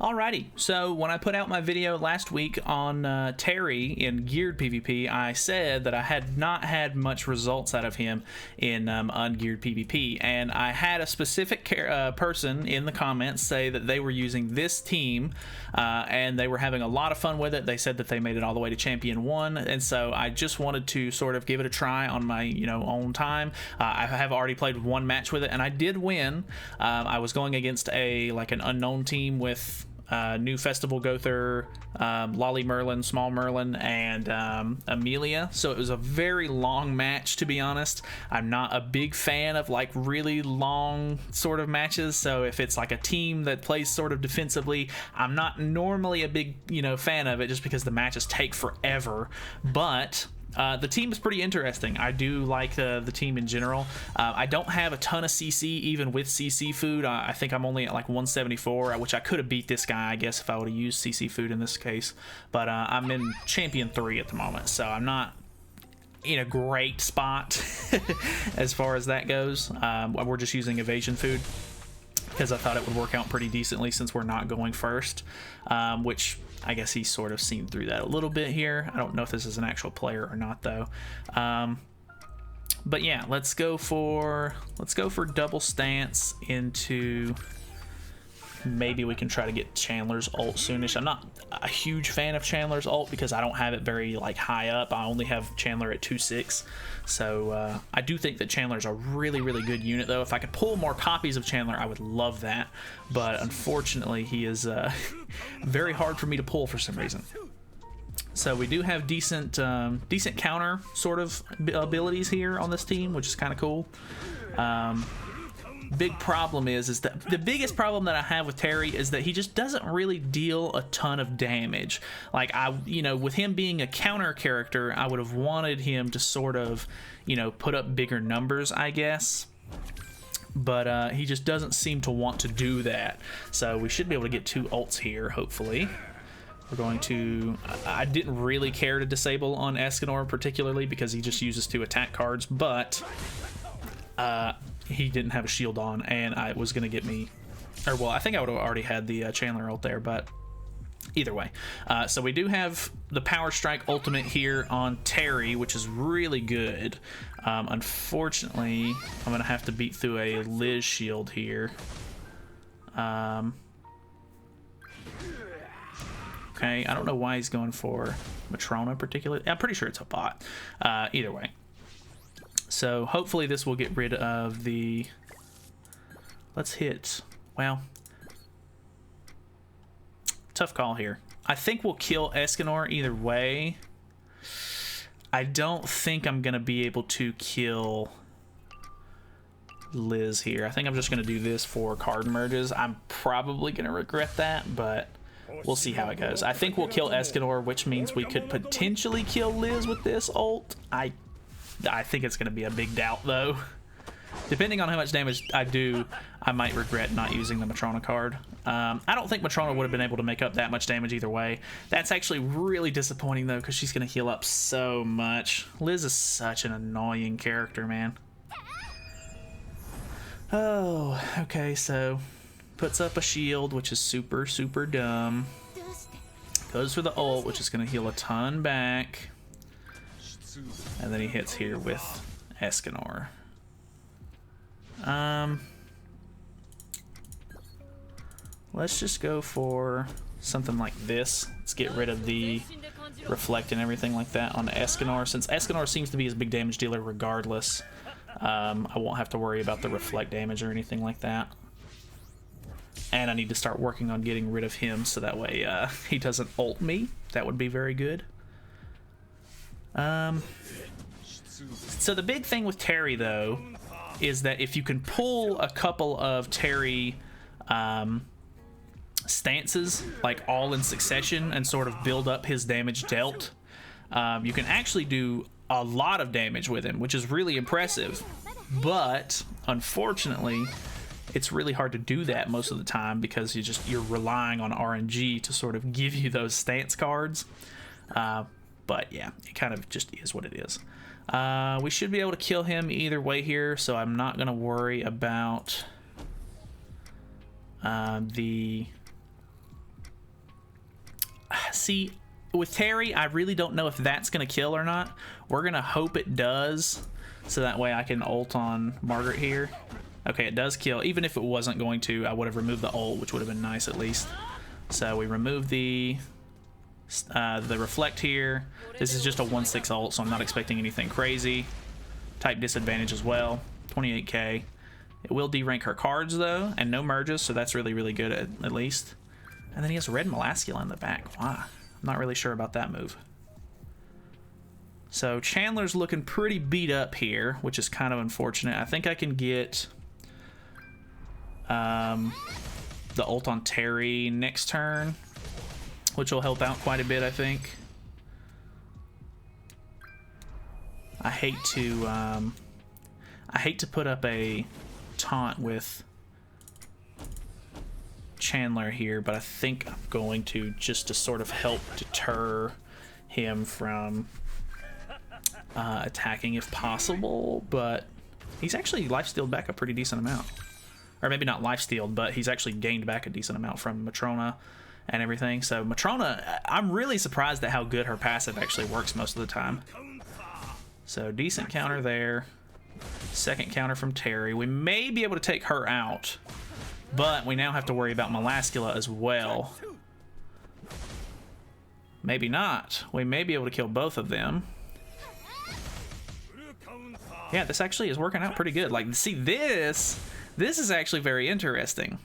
Alrighty, so when I put out my video last week on Terry in Geared PvP, I said that I had not had much results out of him in Ungeared PvP, and I had a specific person in the comments say that they were using this team, and they were having a lot of fun with it. They said that they made it all the way to Champion 1, and so I just wanted to sort of give it a try on my own time. I have already played one match with it, and I did win. I was going against an unknown team with New Festival Gother, Lolly Merlin, Small Merlin, and Amelia. So it was a very long match, to be honest. I'm not a big fan of like really long sort of matches. So if it's like a team that plays sort of defensively, I'm not normally a big fan of it, just because the matches take forever. But the team is pretty interesting. I do like the team in general. I don't have a ton of CC, even with CC food. I think I'm only at like 174, which I could have beat this guy, I guess, if I would have used CC food in this case. But I'm in Champion 3 at the moment, so I'm not in a great spot as far as that goes. We're just using evasion food because I thought it would work out pretty decently since we're not going first, which I guess he's sort of seen through that a little bit here. I don't know if this is an actual player or not, though. But yeah, let's go for double stance into. Maybe we can try to get Chandler's ult soonish. I'm not a huge fan of Chandler's ult because I don't have it very like high up. I only have Chandler at 2.6. So I do think that Chandler's a really, really good unit, though. If I could pull more copies of Chandler, I would love that. But unfortunately, he is very hard for me to pull for some reason. So we do have decent counter sort of abilities here on this team, which is kind of cool. Big problem is that the biggest problem that I have with Terry is that he just doesn't really deal a ton of damage. Like with him being a counter character, I would have wanted him to sort of, put up bigger numbers, I guess. But he just doesn't seem to want to do that. So we should be able to get 2 ults here, hopefully. We're going to. I didn't really care to disable on Escanor particularly because he just uses 2 attack cards, but he didn't have a shield on, and it was going to get me, or well, I think I would have already had the Chandler ult there, but either way. So we do have the Power Strike ultimate here on Terry, which is really good. Unfortunately, I'm going to have to beat through a Liz shield here. Okay, I don't know why he's going for Matrona particularly. I'm pretty sure it's a bot. Either way. So hopefully this will get rid of the. Let's hit. Well, tough call here. I think we'll kill Escanor either way. I don't think I'm gonna be able to kill Liz here. I think I'm just gonna do this for card merges. I'm probably gonna regret that, but we'll see how it goes. I think we'll kill Escanor, which means we could potentially kill Liz with this ult. I think it's going to be a big doubt, though. Depending on how much damage I do, I might regret not using the Matrona card. I don't think Matrona would have been able to make up that much damage either way. That's actually really disappointing, though, because she's going to heal up so much. Liz is such an annoying character, man. Oh, okay, so puts up a shield, which is super, super dumb. Goes for the ult, which is going to heal a ton back. And then he hits here with Escanor. Let's just go for something like this. Let's get rid of the reflect and everything like that on Escanor. Since Escanor seems to be his big damage dealer regardless, I won't have to worry about the reflect damage or anything like that. And I need to start working on getting rid of him so that way he doesn't ult me. That would be very good. So the big thing with Terry, though, is that if you can pull a couple of Terry stances, like all in succession, and sort of build up his damage dealt, you can actually do a lot of damage with him, which is really impressive. But unfortunately, it's really hard to do that most of the time because you're relying on RNG to sort of give you those stance cards. But yeah, it kind of just is what it is. We should be able to kill him either way here, so I'm not going to worry about the see, with Terry, I really don't know if that's going to kill or not. We're going to hope it does, so that way I can ult on Margaret here. Okay, it does kill. Even if it wasn't going to, I would have removed the ult, which would have been nice at least. So we remove the reflect here. This is just a 1/6 ult, so I'm not expecting anything crazy. Type disadvantage as well, 28k. It will derank her cards though, and no merges, so that's really, really good at least. And then he has red Molascula in the back. Why? I'm not really sure about that move. So Chandler's looking pretty beat up here, which is kind of unfortunate. I think I can get the ult on Terry next turn, which will help out quite a bit, I think. I hate to put up a taunt with Chandler here, but I think I'm going to, just to sort of help deter him from attacking if possible. But he's actually lifestealed back a pretty decent amount, or maybe not lifestealed, but he's actually gained back a decent amount from Matrona and everything. So Matrona, I'm really surprised at how good her passive actually works most of the time. So decent counter there. Second counter from Terry. We may be able to take her out, but we now have to worry about Molascula as well. Maybe not. We may be able to kill both of them. Yeah, this actually is working out pretty good. Like, see, this is actually very interesting.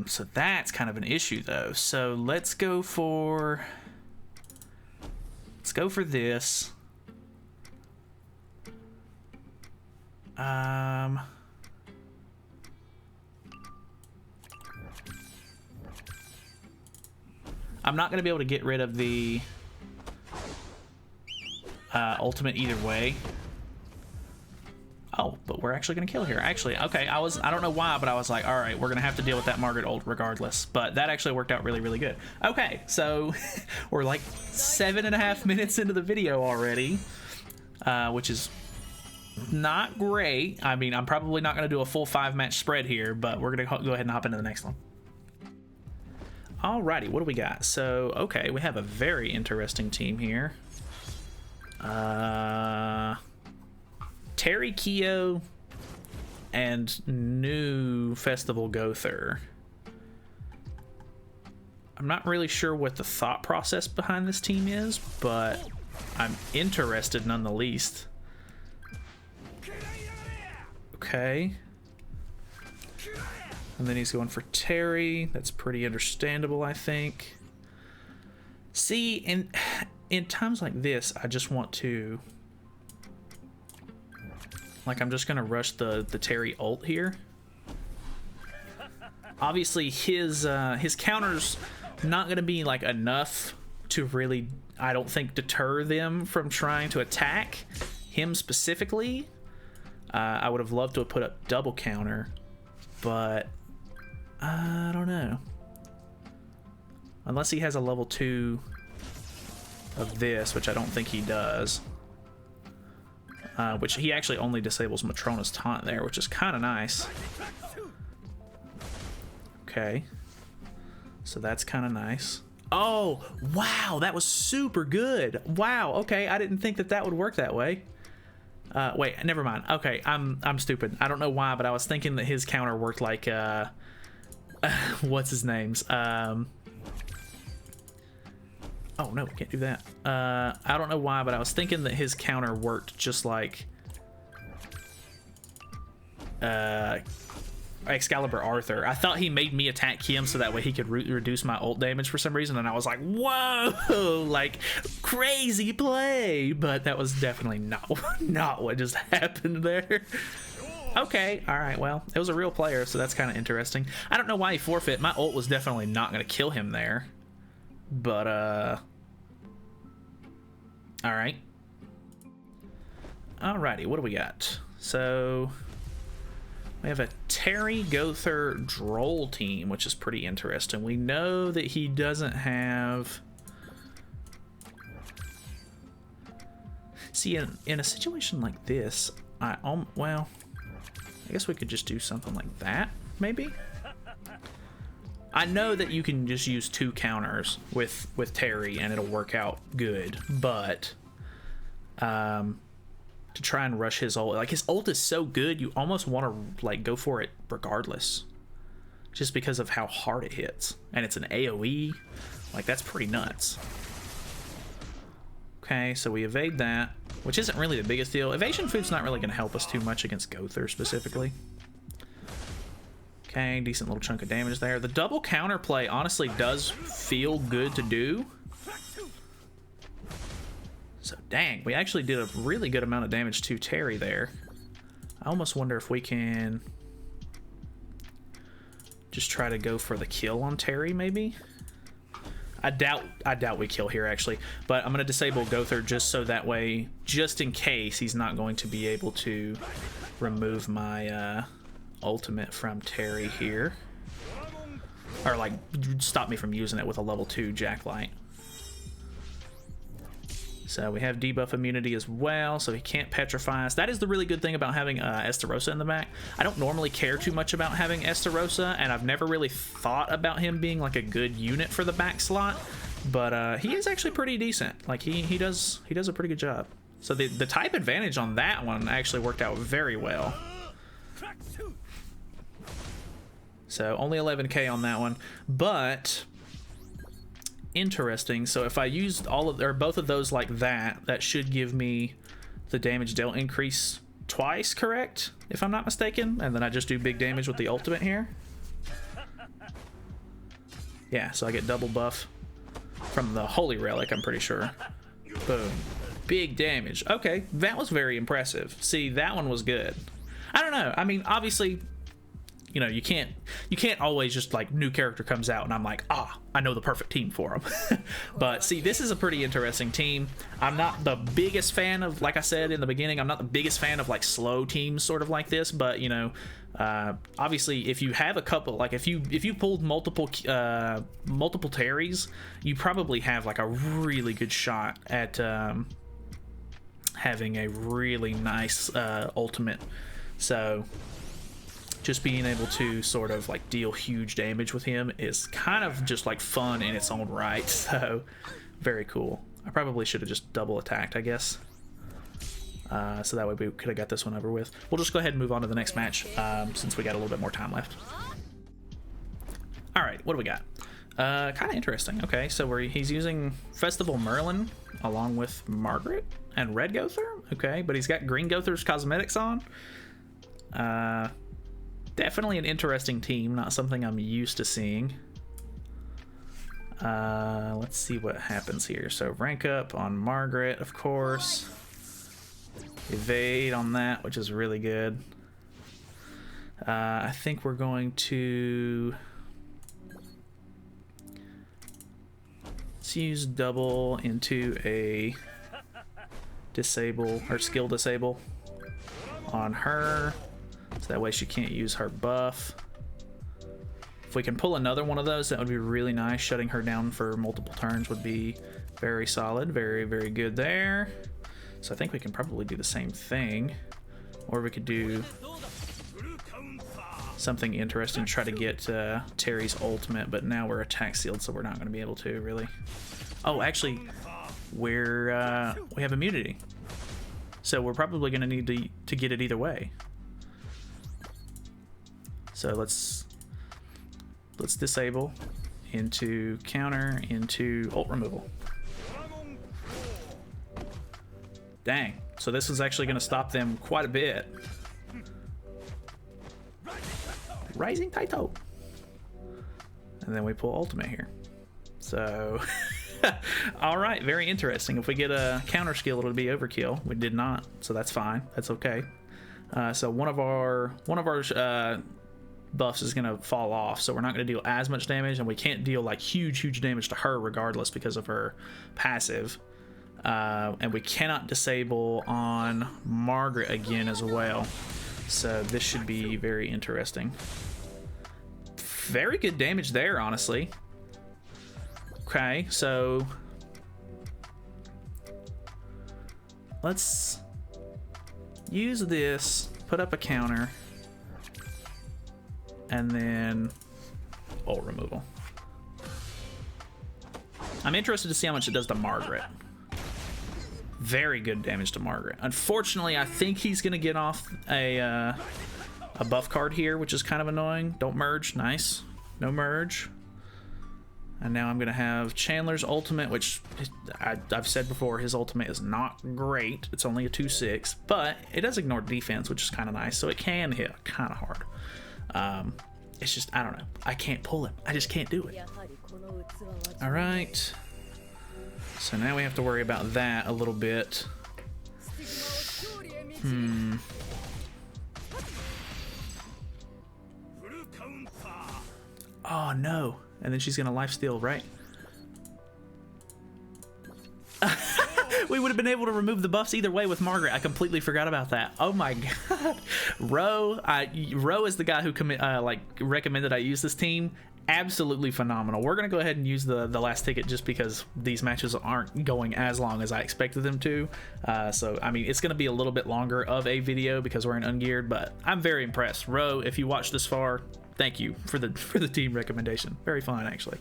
So that's kind of an issue though. So let's go for this. I'm not going to be able to get rid of the ultimate either way. Oh, but we're actually going to kill here. Actually, okay, I don't know why, but I was like, all right, we're going to have to deal with that Margaret ult regardless. But that actually worked out really, really good. Okay, so we're like 7.5 minutes into the video already, which is not great. I mean, I'm probably not going to do a full 5-match spread here, but we're going to go ahead and hop into the next one. Alrighty, what do we got? So, okay, we have a very interesting team here. Terry Keo and new Festival Gother. I'm not really sure what the thought process behind this team is, but I'm interested none the least. Okay. And then he's going for Terry. That's pretty understandable, I think. See, in times like this, I just want to... Like, I'm just going to rush the Terry ult here. Obviously, his counter's not going to be, like, enough to really, I don't think, deter them from trying to attack him specifically. I would have loved to have put up double counter, but I don't know. Unless he has a level 2 of this, which I don't think he does. Which he actually only disables Matrona's taunt there, which is kind of nice. Okay. So that's kind of nice. Oh, wow, that was super good. Wow, okay, I didn't think that would work that way. Wait, never mind. Okay, I'm stupid. I don't know why, but I was thinking that his counter worked like what's his name's? Oh no, can't do that. I don't know why, but I was thinking that his counter worked just like Excalibur Arthur. I thought he made me attack him so that way he could reduce my ult damage for some reason, and I was like, whoa, like crazy play, but that was definitely not what just happened there. Okay, all right, well, it was a real player, so that's kind of interesting. I don't know why he forfeit. My ult was definitely not going to kill him there, but all right. Alrighty, what do we got? So we have a Terry Gother Droll team, which is pretty interesting. We know that he doesn't have... See, in a situation like this, well, I guess we could just do something like that, maybe? I know that you can just use 2 counters with Terry and it'll work out good, but to try and rush his ult, like his ult is so good, you almost want to like go for it regardless, just because of how hard it hits, and it's an AoE. Like, that's pretty nuts. Okay, so we evade that, which isn't really the biggest deal. Evasion food's not really going to help us too much against Gother specifically. Okay, decent little chunk of damage there. The double counterplay honestly does feel good to do. So, dang, we actually did a really good amount of damage to Terry there. I almost wonder if we can just try to go for the kill on Terry, maybe? I doubt we kill here, actually. But I'm going to disable Gother just so that way, just in case, he's not going to be able to remove my ultimate from Terry here. Or, like, stop me from using it with a level 2 Jacklight. So we have debuff immunity as well, so he can't petrify us. That is the really good thing about having Estarossa in the back. I don't normally care too much about having Estarossa, and I've never really thought about him being like a good unit for the back slot, but he is actually pretty decent. Like he does a pretty good job. So the type advantage on that one actually worked out very well. So only 11k on that one, but interesting. So if I used all of or both of those like that, that should give me the damage dealt increase twice, correct? If I'm not mistaken. And then I just do big damage with the ultimate here. Yeah, so I get double buff from the Holy Relic, I'm pretty sure. Boom. Big damage. Okay, that was very impressive. See, that one was good. I don't know. I mean, obviously, you know, you can't always just like new character comes out and I'm like, I know the perfect team for him. But see, this is a pretty interesting team. I'm not the biggest fan of, like I said in the beginning, I'm not the biggest fan of like slow teams sort of like this, but you know, obviously if you have a couple, like if you pulled multiple Terrys, you probably have like a really good shot at having a really nice ultimate. So just being able to sort of like deal huge damage with him is kind of just like fun in its own right. So very cool. I probably should have just double attacked, I guess. So that way we could have got this one over with. We'll just go ahead and move on to the next match since we got a little bit more time left. All right, what do we got? Kind of interesting. Okay, so he's using Festival Merlin along with Margaret and Red Gother. Okay, but he's got Green Gother's cosmetics on. Definitely an interesting team, not something I'm used to seeing. Let's see what happens here. So rank up on Margaret, of course. Evade on that, which is really good. I think we're going to... let's use double into a disable, or skill disable on her. So that way she can't use her buff. If we can pull another one of those, that would be really nice. Shutting her down for multiple turns would be very solid. Very, very good there. So I think we can probably do the same thing. Or we could do something interesting to try to get Terry's ultimate, but now we're attack sealed, so we're not going to be able to, really. Oh, actually, we have immunity. So we're probably going to need to get it either way. So let's disable into counter into ult removal. Dang. So this is actually going to stop them quite a bit. Rising Taito. And then we pull ultimate here. So all right, very interesting. If we get a counter skill, it'll be overkill. We did not, so that's fine. That's okay. So one of our buffs is going to fall off, so we're not going to deal as much damage, and we can't deal like huge damage to her regardless because of her passive. And we cannot disable on Margaret again as well, so this should be very interesting. Very good damage there, honestly. Okay, so let's use this, put up a counter, and then ult removal. I'm interested to see how much it does to Margaret. Very good damage to Margaret. Unfortunately, I think he's gonna get off a buff card here, which is kind of annoying. Don't merge. Nice. No merge. And now I'm gonna have Chandler's ultimate, which I've said before, his ultimate is not great. It's only a 2/6, but it does ignore defense, which is kind of nice. So it can hit kind of hard. It's just, I don't know. I can't pull him. I just can't do it. All right. So now we have to worry about that a little bit. Oh no. And then she's gonna lifesteal, right? We would have been able to remove the buffs either way with Margaret. I completely forgot about that. Oh my god. Ro is the guy who like recommended I use this team. Absolutely phenomenal. We're gonna go ahead and use the last ticket just because these matches aren't going as long as I expected them to. So I mean, it's gonna be a little bit longer of a video because we're in Ungeared, but I'm very impressed. Ro, if you watched this far, thank you for the team recommendation. Very fun, actually.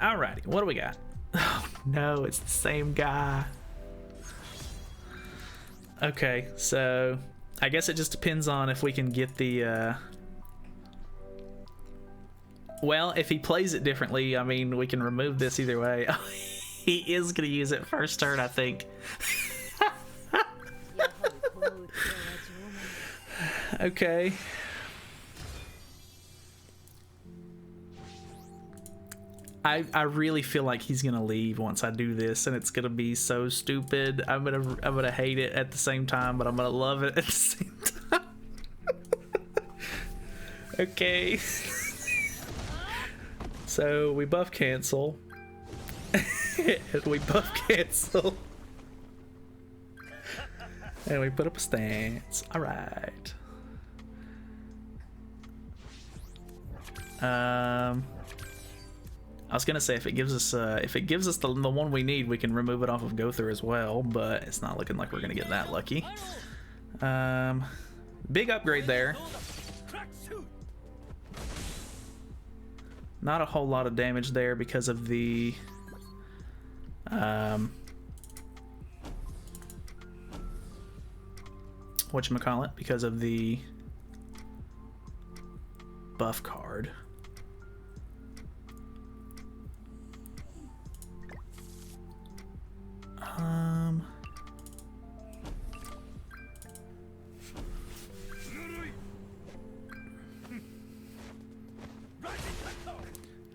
Alrighty, what do we got? Oh no, it's the same guy. Okay, so I guess it just depends on if we can get the well, if he plays it differently, I mean, we can remove this either way. He is gonna use it first turn, I think. Okay. I really feel like he's gonna leave once I do this, and it's gonna be so stupid. I'm gonna hate it at the same time, but I'm gonna love it at the same time. Okay. So we buff cancel. And we buff cancel. And we put up a stance. All right. I was gonna say if it gives us the one we need, we can remove it off of Go Through as well, but it's not looking like we're gonna get that lucky. Big upgrade there. Not a whole lot of damage there because of the whatchamacallit, because of the buff card.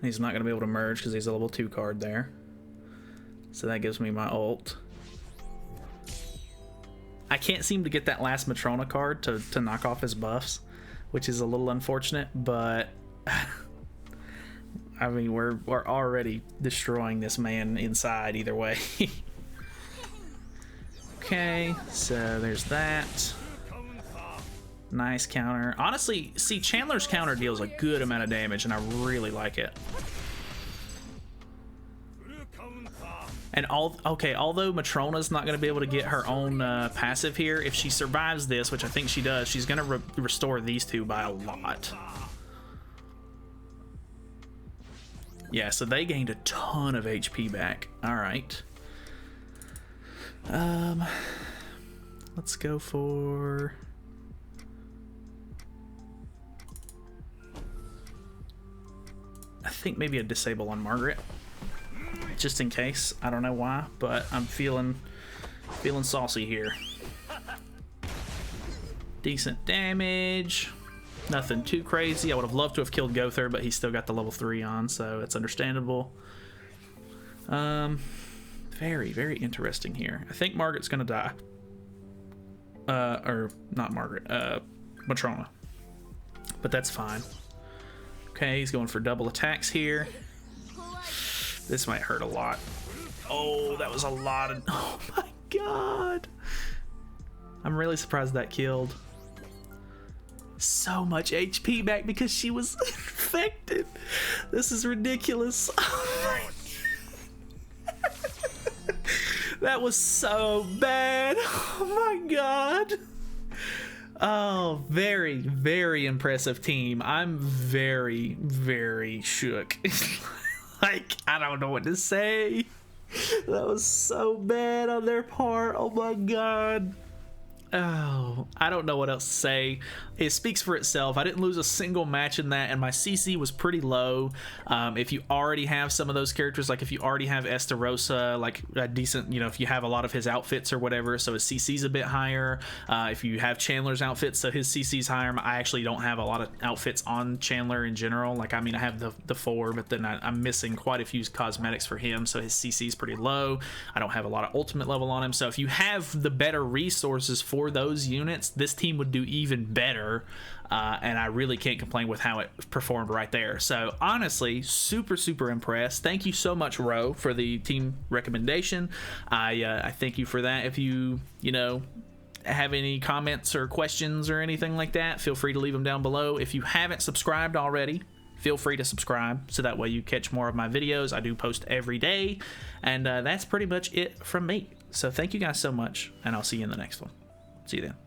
He's not going to be able to merge because he's a level 2 card there. So that gives me my ult. I can't seem to get that last Matrona card to knock off his buffs, which is a little unfortunate, but I mean, we're already destroying this man inside either way. Okay, so there's that. Nice counter. Honestly, see, Chandler's counter deals a good amount of damage, and I really like it. And although Matrona's not going to be able to get her own passive here, if she survives this, which I think she does, she's going to restore these two by a lot. Yeah, so they gained a ton of HP back. All right. Let's go for... I think maybe a disable on Margaret, just in case. I don't know why, but I'm feeling saucy here. Decent damage, nothing too crazy. I would have loved to have killed Gother, but he's still got the level 3 on, so it's understandable. Very, very interesting here. I think Margaret's gonna die. Or not Margaret, Matrona. But that's fine. Okay, he's going for double attacks here. This might hurt a lot. Oh, that was a lot of... Oh my god. I'm really surprised that killed. So much HP back because she was infected. This is ridiculous. That was so bad. Oh my god. Oh, very, very impressive team. I'm very, very shook. Like, I don't know what to say. That was so bad on their part. Oh my god. Oh, I don't know what else to say. It speaks for itself. I didn't lose a single match in that, and my CC was pretty low. If you already have some of those characters, like if you already have Estarossa, like a decent, you know, if you have a lot of his outfits or whatever, so his CC's a bit higher. If you have Chandler's outfits, so his CC's higher. I actually don't have a lot of outfits on Chandler in general. Like, I mean, I have the 4, but then I'm missing quite a few cosmetics for him, so his CC's pretty low. I don't have a lot of ultimate level on him. So if you have the better resources for those units, this team would do even better. And I really can't complain with how it performed right there. So honestly, super impressed. Thank you so much, Ro, for the team recommendation. I thank you for that. If you know, have any comments or questions or anything like that, feel free to leave them down below. If you haven't subscribed already, feel free to subscribe so that way you catch more of my videos. I do post every day, and that's pretty much it from me. So thank you guys so much, and I'll see you in the next one. See you then.